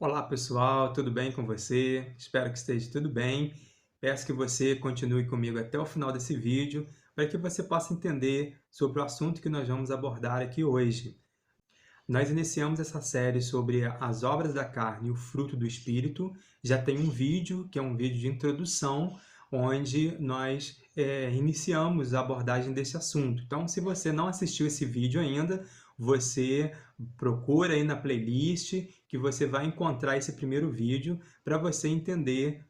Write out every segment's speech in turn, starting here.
Olá pessoal, tudo bem com você? Espero que esteja tudo bem. Peço que você continue comigo até o final desse vídeo para que você possa entender sobre o assunto que nós vamos abordar aqui hoje. Nós iniciamos essa série sobre as obras da carne e o fruto do Espírito. Já tem um vídeo, que é um vídeo de introdução, onde nós iniciamos a abordagem desse assunto. Então, se você não assistiu esse vídeo ainda, você procura aí na playlist que você vai encontrar esse primeiro vídeo para você entender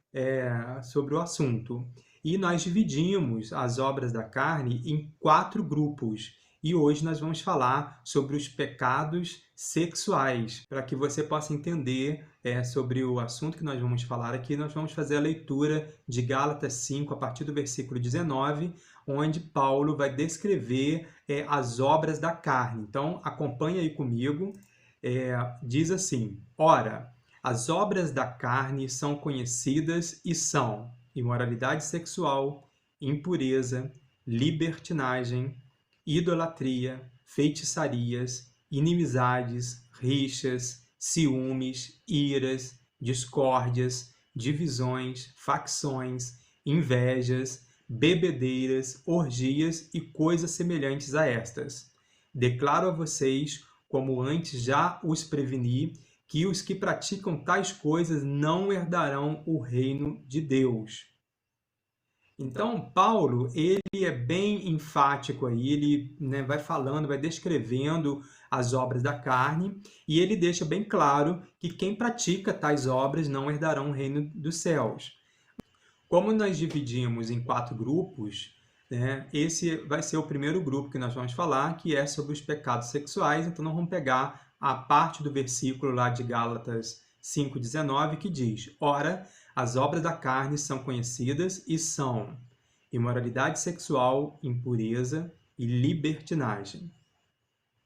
sobre o assunto. E nós dividimos as obras da carne em 4 grupos. E hoje nós vamos falar sobre os pecados sexuais. Para que você possa entender sobre o assunto que nós vamos falar aqui, nós vamos fazer a leitura de Gálatas 5, a partir do versículo 19, onde Paulo vai descrever as obras da carne. Então, acompanhe aí comigo. Diz assim: Ora, as obras da carne são conhecidas e são imoralidade sexual, impureza, libertinagem, idolatria, feitiçarias, inimizades, rixas, ciúmes, iras, discórdias, divisões, facções, invejas, bebedeiras, orgias e coisas semelhantes a estas. Declaro a vocês, como antes já os preveni, que os que praticam tais coisas não herdarão o reino de Deus. Então, Paulo, ele é bem enfático aí, ele vai falando, vai descrevendo as obras da carne, e ele deixa bem claro que quem pratica tais obras não herdarão o reino dos céus. Como nós dividimos em 4 grupos, esse vai ser o primeiro grupo que nós vamos falar, que é sobre os pecados sexuais. Então, nós vamos pegar a parte do versículo lá de Gálatas 5,19, que diz: Ora, as obras da carne são conhecidas e são imoralidade sexual, impureza e libertinagem.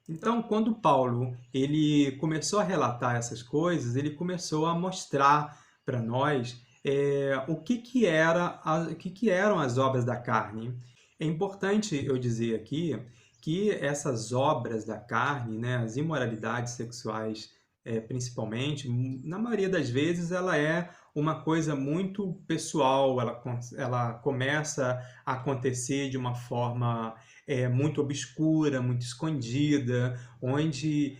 Então, quando Paulo ele começou a relatar essas coisas, ele começou a mostrar para nós o que eram as obras da carne. É importante eu dizer aqui que essas obras da carne, as imoralidades sexuais, principalmente, na maioria das vezes, ela é uma coisa muito pessoal, ela começa a acontecer de uma forma muito obscura, muito escondida, onde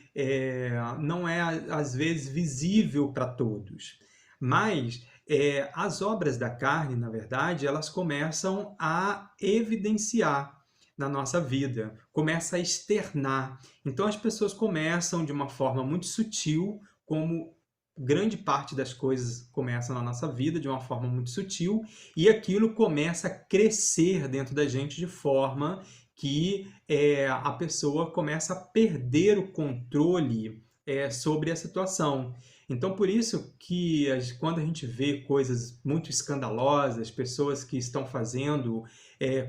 não é, às vezes, visível para todos. Mas as obras da carne, na verdade, elas começam a evidenciar na nossa vida, começa a externar. Então as pessoas começam de uma forma muito sutil, como grande parte das coisas começam na nossa vida de uma forma muito sutil, e aquilo começa a crescer dentro da gente de forma que a pessoa começa a perder o controle sobre a situação. Então, por isso que quando a gente vê coisas muito escandalosas, pessoas que estão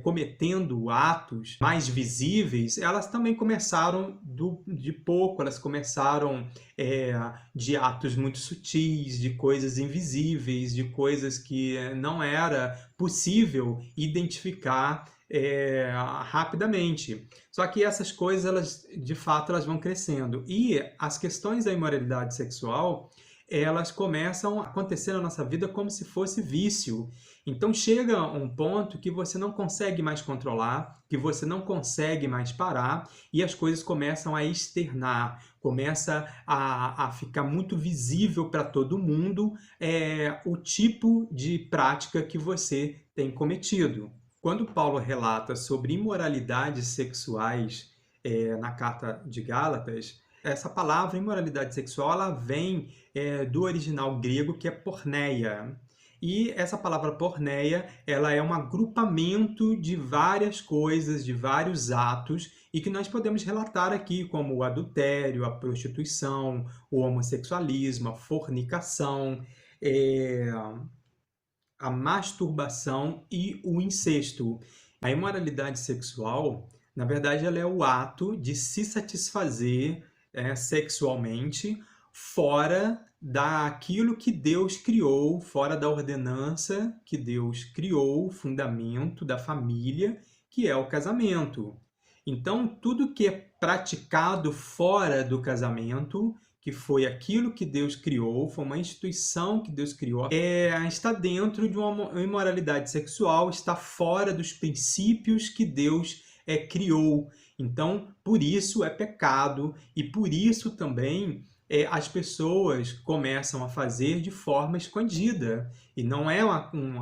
cometendo atos mais visíveis, elas também começaram de pouco, elas começaram de atos muito sutis, de coisas invisíveis, de coisas que não era possível identificar rapidamente. Só que essas coisas, elas, de fato, elas vão crescendo. E as questões da imoralidade sexual, elas começam a acontecer na nossa vida como se fosse vício. Então chega um ponto que você não consegue mais controlar, que você não consegue mais parar, e as coisas começam a externar, começa a ficar muito visível para todo mundo o tipo de prática que você tem cometido. Quando Paulo relata sobre imoralidades sexuais na carta de Gálatas, essa palavra imoralidade sexual ela vem do original grego, que é porneia. E essa palavra porneia ela é um agrupamento de várias coisas, de vários atos, e que nós podemos relatar aqui como o adultério, a prostituição, o homossexualismo, a fornicação, a masturbação e o incesto. A imoralidade sexual, na verdade, ela é o ato de se satisfazer sexualmente fora daquilo que Deus criou, fora da ordenança que Deus criou, o fundamento da família, que é o casamento. Então, tudo que é praticado fora do casamento, que foi aquilo que Deus criou, foi uma instituição que Deus criou, está dentro de uma imoralidade sexual, está fora dos princípios que Deus criou. Então, por isso é pecado e por isso também as pessoas começam a fazer de forma escondida. E não é,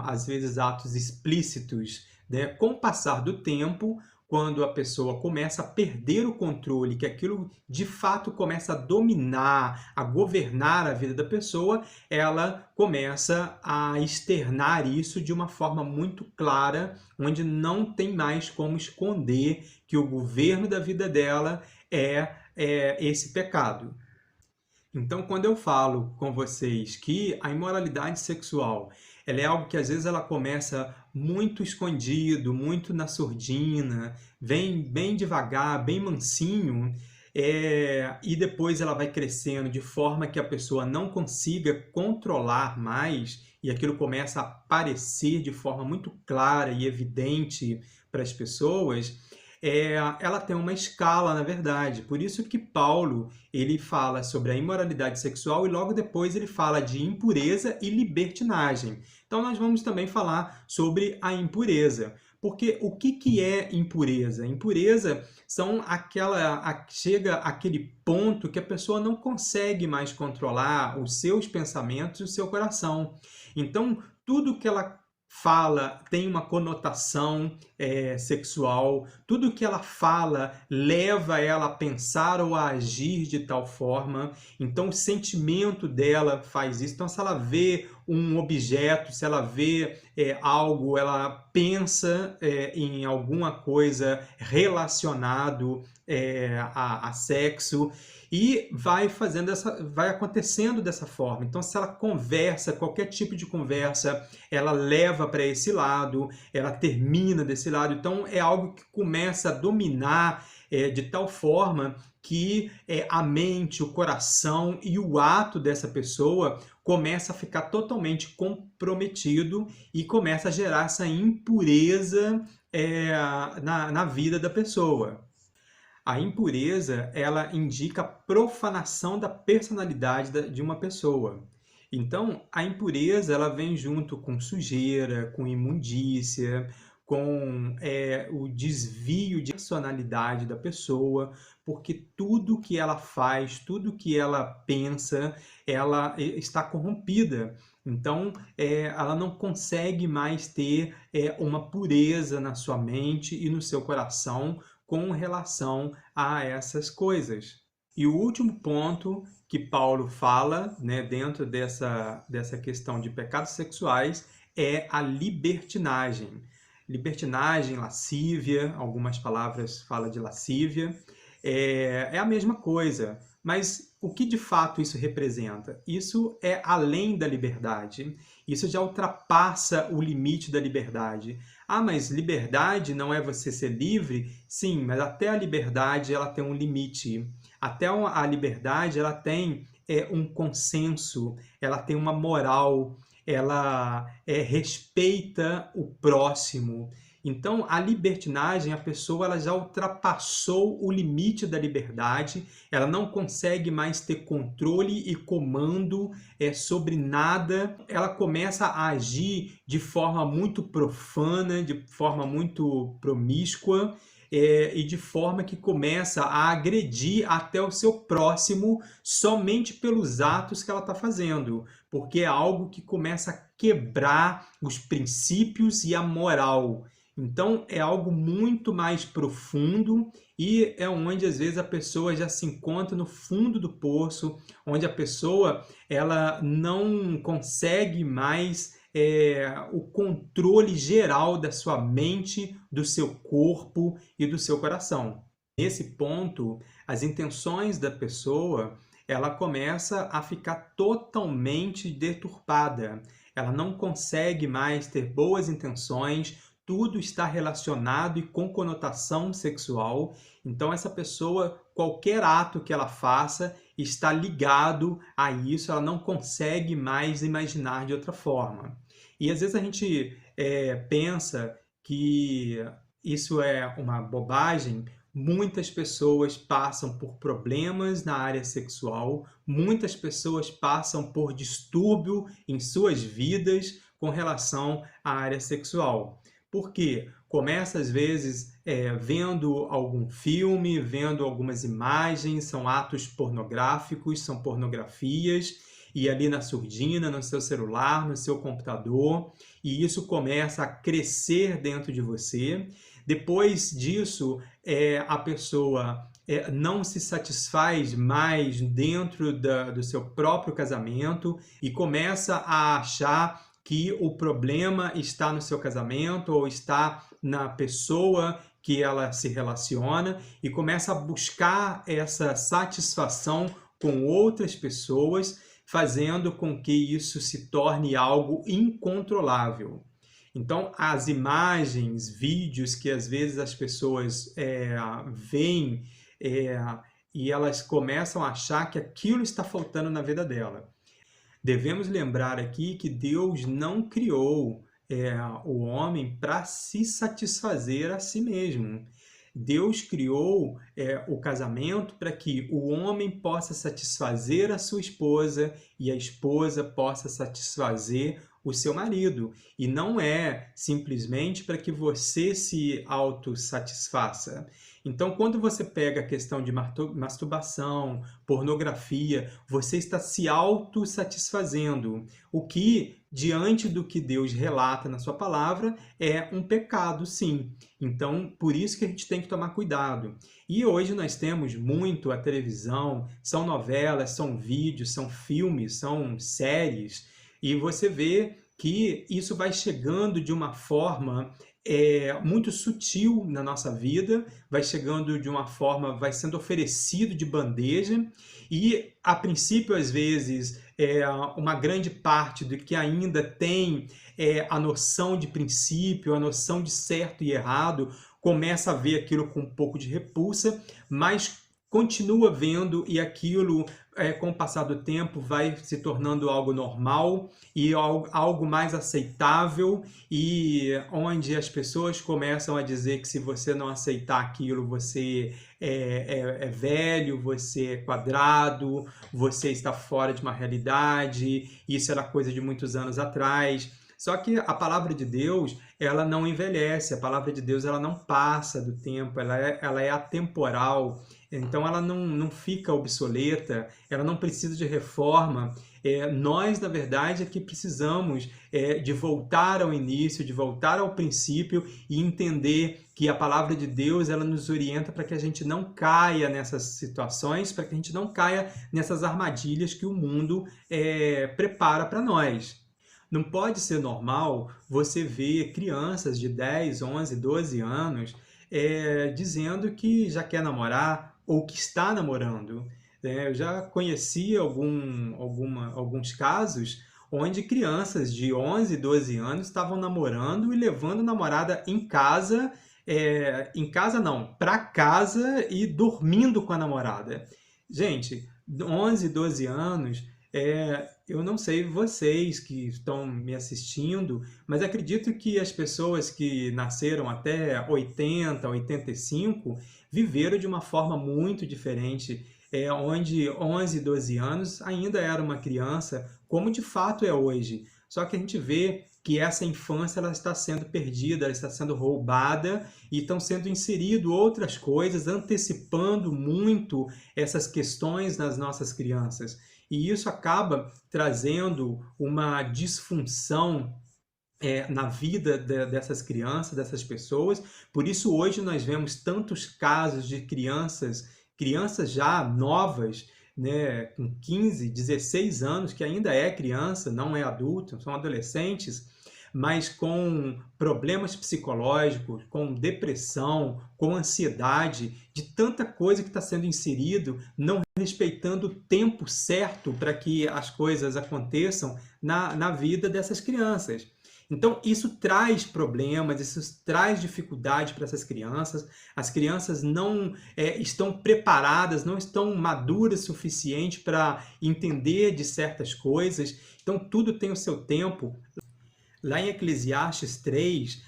às vezes, atos explícitos, né? Com o passar do tempo, quando a pessoa começa a perder o controle, que aquilo de fato começa a dominar, a governar a vida da pessoa, ela começa a externar isso de uma forma muito clara, onde não tem mais como esconder que o governo da vida dela é esse pecado. Então, quando eu falo com vocês que a imoralidade sexual ela é algo que às vezes ela começa muito escondido, muito na surdina, vem bem devagar, bem mansinho, e depois ela vai crescendo de forma que a pessoa não consiga controlar mais e aquilo começa a aparecer de forma muito clara e evidente para as pessoas, ela tem uma escala, na verdade. Por isso que Paulo ele fala sobre a imoralidade sexual e logo depois ele fala de impureza e libertinagem. Então nós vamos também falar sobre a impureza. Porque o que é impureza? Impureza são chega aquele ponto que a pessoa não consegue mais controlar os seus pensamentos e o seu coração. Então, tudo que ela fala tem uma conotação sexual, tudo que ela fala leva ela a pensar ou a agir de tal forma, então o sentimento dela faz isso. Então, se ela vê um objeto, se ela vê algo, ela pensa em alguma coisa relacionado a sexo, e vai acontecendo dessa forma. Então, se ela conversa, qualquer tipo de conversa, ela leva para esse lado, ela termina desse lado. Então, é algo que começa a dominar de tal forma que a mente, o coração e o ato dessa pessoa começa a ficar totalmente comprometido e começa a gerar essa impureza na vida da pessoa. A impureza, ela indica a profanação da personalidade de uma pessoa. Então, a impureza, ela vem junto com sujeira, com imundícia, com o desvio de personalidade da pessoa, porque tudo que ela faz, tudo que ela pensa, ela está corrompida. Então, ela não consegue mais ter uma pureza na sua mente e no seu coração, com relação a essas coisas. E o último ponto que Paulo fala, né, dentro dessa questão de pecados sexuais é a libertinagem. Libertinagem, lascívia, algumas palavras falam de lascívia, é a mesma coisa. Mas o que de fato isso representa? Isso é além da liberdade. Isso já ultrapassa o limite da liberdade. Ah, mas liberdade não é você ser livre? Sim, mas até a liberdade ela tem um limite. Até a liberdade ela tem um consenso, ela tem uma moral, ela respeita o próximo. Então, a libertinagem, a pessoa ela já ultrapassou o limite da liberdade, ela não consegue mais ter controle e comando sobre nada, ela começa a agir de forma muito profana, de forma muito promíscua, e de forma que começa a agredir até o seu próximo somente pelos atos que ela está fazendo, porque é algo que começa a quebrar os princípios e a moral. Então, é algo muito mais profundo e é onde, às vezes, a pessoa já se encontra no fundo do poço, onde a pessoa ela não consegue mais o controle geral da sua mente, do seu corpo e do seu coração. Nesse ponto, as intenções da pessoa ela começa a ficar totalmente deturpada. Ela não consegue mais ter boas intenções, tudo está relacionado e com conotação sexual. Então, essa pessoa, qualquer ato que ela faça, está ligado a isso, ela não consegue mais imaginar de outra forma. E às vezes a gente pensa que isso é uma bobagem, muitas pessoas passam por problemas na área sexual, muitas pessoas passam por distúrbio em suas vidas com relação à área sexual. Por quê? Começa, às vezes, vendo algum filme, vendo algumas imagens, são atos pornográficos, são pornografias, e ali na surdina, no seu celular, no seu computador, e isso começa a crescer dentro de você. Depois disso, a pessoa não se satisfaz mais dentro do seu próprio casamento e começa a achar que o problema está no seu casamento ou está na pessoa que ela se relaciona e começa a buscar essa satisfação com outras pessoas, fazendo com que isso se torne algo incontrolável. Então, as imagens, vídeos que às vezes as pessoas veem e elas começam a achar que aquilo está faltando na vida dela. Devemos lembrar aqui que Deus não criou o homem para se satisfazer a si mesmo. Deus criou o casamento para que o homem possa satisfazer a sua esposa e a esposa possa satisfazer o seu marido. E não é simplesmente para que você se autossatisfaça. Então, quando você pega a questão de masturbação, pornografia, você está se autossatisfazendo, o que, diante do que Deus relata na sua palavra, é um pecado, sim. Então, por isso que a gente tem que tomar cuidado. E hoje nós temos muito a televisão, são novelas, são vídeos, são filmes, são séries, e você vê que isso vai chegando de uma forma muito sutil na nossa vida, vai chegando de uma forma, vai sendo oferecido de bandeja e, a princípio, às vezes, uma grande parte do que ainda tem a noção de princípio, a noção de certo e errado, começa a ver aquilo com um pouco de repulsa, mas continua vendo e aquilo, com o passar do tempo, vai se tornando algo normal e algo mais aceitável e onde as pessoas começam a dizer que se você não aceitar aquilo, você é velho, você é quadrado, você está fora de uma realidade, isso era coisa de muitos anos atrás. Só que a palavra de Deus, ela não envelhece, a palavra de Deus ela não passa do tempo, ela é atemporal, então ela não fica obsoleta, ela não precisa de reforma. Nós, na verdade, é que precisamos de voltar ao início, de voltar ao princípio e entender que a palavra de Deus ela nos orienta para que a gente não caia nessas situações, para que a gente não caia nessas armadilhas que o mundo prepara para nós. Não pode ser normal você ver crianças de 10, 11, 12 anos dizendo que já quer namorar ou que está namorando. Eu já conheci alguns casos onde crianças de 11, 12 anos estavam namorando e levando a namorada em casa não, para casa e dormindo com a namorada. Gente, 11, 12 anos... eu não sei vocês que estão me assistindo, mas acredito que as pessoas que nasceram até 80, 85 viveram de uma forma muito diferente, onde 11, 12 anos ainda era uma criança, como de fato é hoje. Só que a gente vê que essa infância ela está sendo perdida, ela está sendo roubada e estão sendo inseridas outras coisas, antecipando muito essas questões nas nossas crianças. E isso acaba trazendo uma disfunção na vida dessas crianças, dessas pessoas. Por isso hoje nós vemos tantos casos de crianças já novas, né, com 15, 16 anos, que ainda é criança, não é adulto, são adolescentes, mas com problemas psicológicos, com depressão, com ansiedade, de tanta coisa que está sendo inserido, não respeitando o tempo certo para que as coisas aconteçam na vida dessas crianças. Então, isso traz problemas, isso traz dificuldade para essas crianças. As crianças não estão preparadas, não estão maduras o suficiente para entender de certas coisas. Então, tudo tem o seu tempo. Lá em Eclesiastes 3,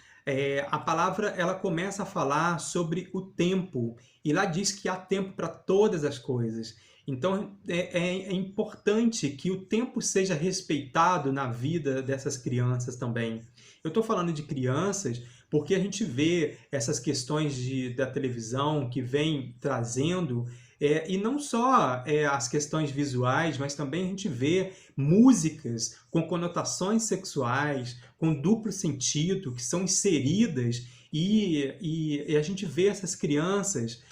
A palavra ela começa a falar sobre o tempo, e lá diz que há tempo para todas as coisas. Então é importante que o tempo seja respeitado na vida dessas crianças também. Eu estou falando de crianças porque a gente vê essas questões da televisão que vem trazendo, e não só as questões visuais, mas também a gente vê músicas com conotações sexuais, com duplo sentido, que são inseridas, e a gente vê essas crianças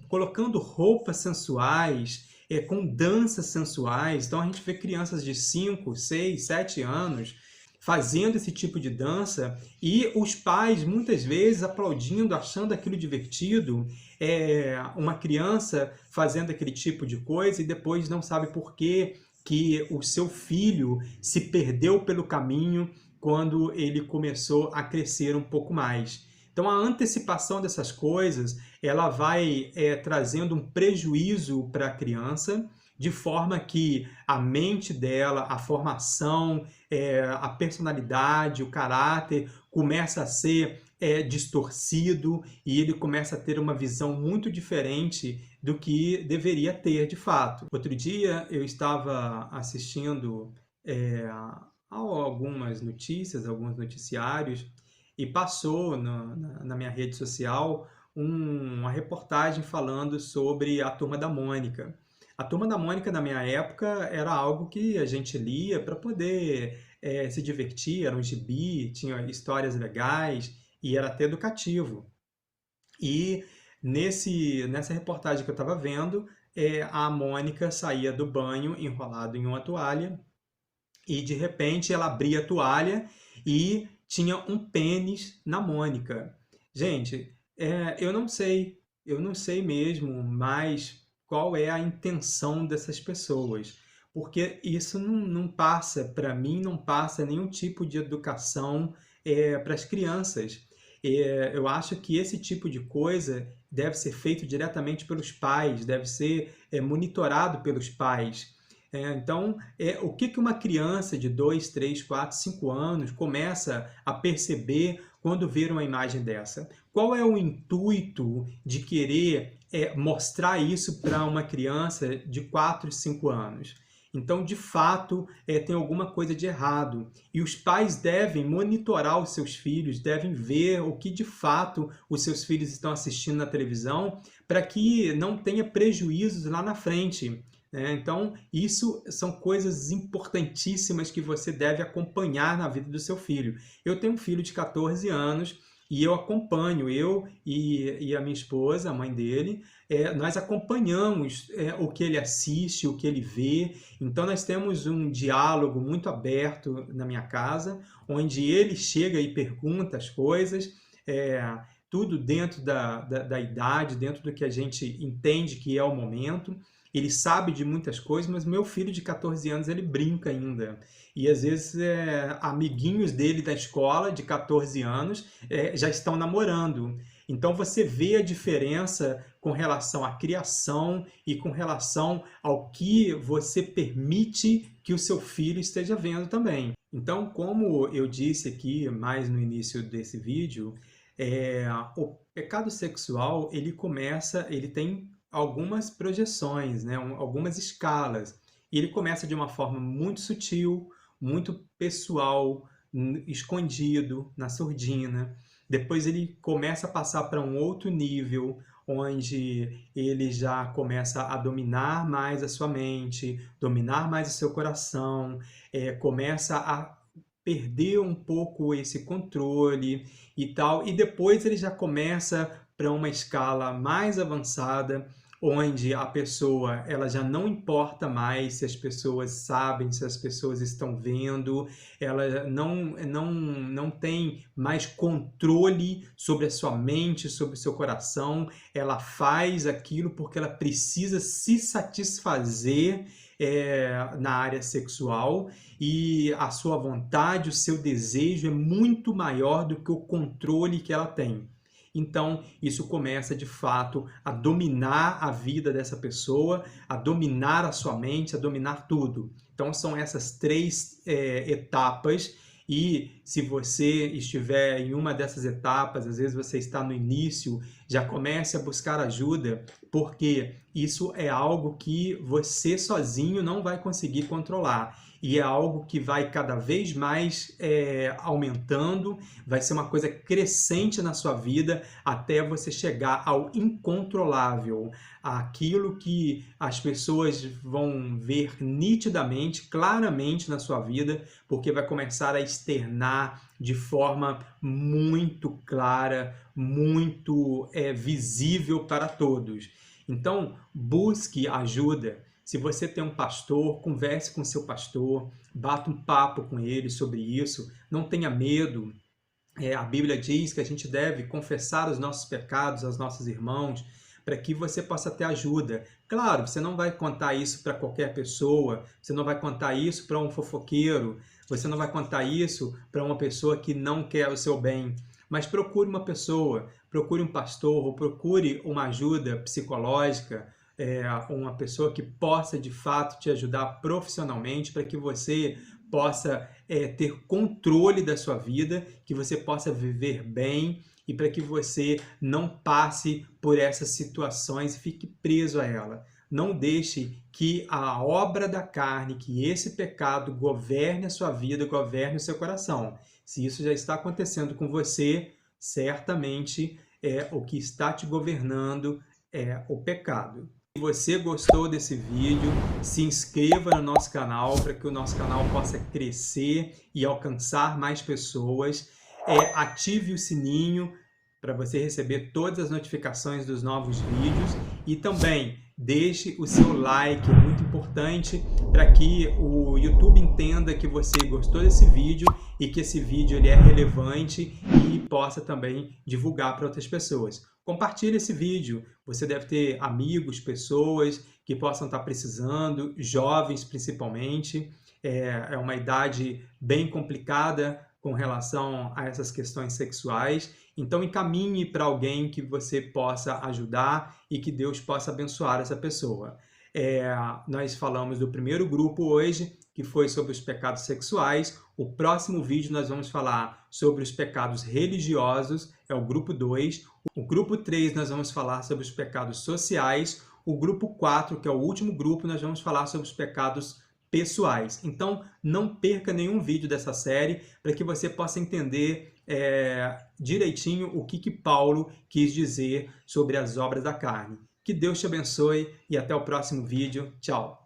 colocando roupas sensuais, com danças sensuais. Então a gente vê crianças de 5, 6, 7 anos fazendo esse tipo de dança, e os pais muitas vezes aplaudindo, achando aquilo divertido, uma criança fazendo aquele tipo de coisa e depois não sabe por quê que o seu filho se perdeu pelo caminho quando ele começou a crescer um pouco mais. Então a antecipação dessas coisas, ela vai trazendo um prejuízo para a criança, de forma que a mente dela, a formação, a personalidade, o caráter começa a ser distorcido, e ele começa a ter uma visão muito diferente do que deveria ter de fato. Outro dia eu estava assistindo a algumas notícias, alguns noticiários, e passou na minha rede social uma reportagem falando sobre a Turma da Mônica. A Turma da Mônica, na minha época, era algo que a gente lia para poder se divertir, era um gibi, tinha histórias legais e era até educativo. E nessa reportagem que eu estava vendo, a Mônica saía do banho enrolada em uma toalha, e de repente ela abria a toalha e tinha um pênis na Mônica. Gente, eu não sei mesmo mais qual é a intenção dessas pessoas, porque isso não passa, para mim, não passa nenhum tipo de educação para as crianças. Eu acho que esse tipo de coisa deve ser feito diretamente pelos pais, deve ser monitorado pelos pais. Então, o que uma criança de 2, 3, 4, 5 anos começa a perceber quando vê uma imagem dessa? Qual é o intuito de querer mostrar isso para uma criança de 4, 5 anos? Então, de fato, tem alguma coisa de errado. E os pais devem monitorar os seus filhos, devem ver o que de fato os seus filhos estão assistindo na televisão, para que não tenha prejuízos lá na frente. Então, isso são coisas importantíssimas que você deve acompanhar na vida do seu filho. Eu tenho um filho de 14 anos e eu acompanho, eu e a minha esposa, a mãe dele, nós acompanhamos o que ele assiste, o que ele vê. Então, nós temos um diálogo muito aberto na minha casa, onde ele chega e pergunta as coisas, tudo dentro da idade, dentro do que a gente entende que é o momento. Ele sabe de muitas coisas, mas meu filho de 14 anos, ele brinca ainda. E às vezes amiguinhos dele da escola, de 14 anos, já estão namorando. Então você vê a diferença com relação à criação e com relação ao que você permite que o seu filho esteja vendo também. Então, como eu disse aqui mais no início desse vídeo, o pecado sexual, ele tem algumas projeções, né? Algumas escalas. E ele começa de uma forma muito sutil, muito pessoal, escondido, na surdina. Depois ele começa a passar para um outro nível, onde ele já começa a dominar mais a sua mente, dominar mais o seu coração, começa a perder um pouco esse controle e tal. E depois ele já começa para uma escala mais avançada, onde a pessoa, ela já não importa mais se as pessoas sabem, se as pessoas estão vendo, ela não tem mais controle sobre a sua mente, sobre o seu coração, ela faz aquilo porque ela precisa se satisfazer na área sexual, e a sua vontade, o seu desejo é muito maior do que o controle que ela tem. Então, isso começa, de fato, a dominar a vida dessa pessoa, a dominar a sua mente, a dominar tudo. Então, são essas três etapas, E se você estiver em uma dessas etapas, às vezes você está no início, já comece a buscar ajuda, porque isso é algo que você sozinho não vai conseguir controlar. E é algo que vai cada vez mais aumentando, vai ser uma coisa crescente na sua vida até você chegar ao incontrolável, aquilo que as pessoas vão ver nitidamente, claramente na sua vida, porque vai começar a externar de forma muito clara, muito visível para todos. Então, busque ajuda. Se você tem um pastor, converse com seu pastor, bata um papo com ele sobre isso, não tenha medo. A Bíblia diz que a gente deve confessar os nossos pecados aos nossos irmãos, para que você possa ter ajuda. Claro, você não vai contar isso para qualquer pessoa, você não vai contar isso para um fofoqueiro, você não vai contar isso para uma pessoa que não quer o seu bem. Mas procure uma pessoa, procure um pastor, ou procure uma ajuda psicológica, uma pessoa que possa de fato te ajudar profissionalmente para que você possa ter controle da sua vida, que você possa viver bem e para que você não passe por essas situações e fique preso a ela. Não deixe que a obra da carne, que esse pecado governe a sua vida, governe o seu coração. Se isso já está acontecendo com você, certamente o que está te governando é o pecado. Se você gostou desse vídeo, se inscreva no nosso canal para que o nosso canal possa crescer e alcançar mais pessoas. Ative o sininho para você receber todas as notificações dos novos vídeos e também deixe o seu like, é muito importante para que o YouTube entenda que você gostou desse vídeo e que esse vídeo ele é relevante e possa também divulgar para outras pessoas. Compartilhe esse vídeo, você deve ter amigos, pessoas que possam estar precisando, jovens principalmente, é uma idade bem complicada com relação a essas questões sexuais, então encaminhe para alguém que você possa ajudar e que Deus possa abençoar essa pessoa. Nós falamos do primeiro grupo hoje, que foi sobre os pecados sexuais. O próximo vídeo nós vamos falar sobre os pecados religiosos, é o grupo 2. O grupo 3 nós vamos falar sobre os pecados sociais. O grupo 4, que é o último grupo, nós vamos falar sobre os pecados pessoais. Então, não perca nenhum vídeo dessa série para que você possa entender direitinho o que Paulo quis dizer sobre as obras da carne. Que Deus te abençoe e até o próximo vídeo. Tchau!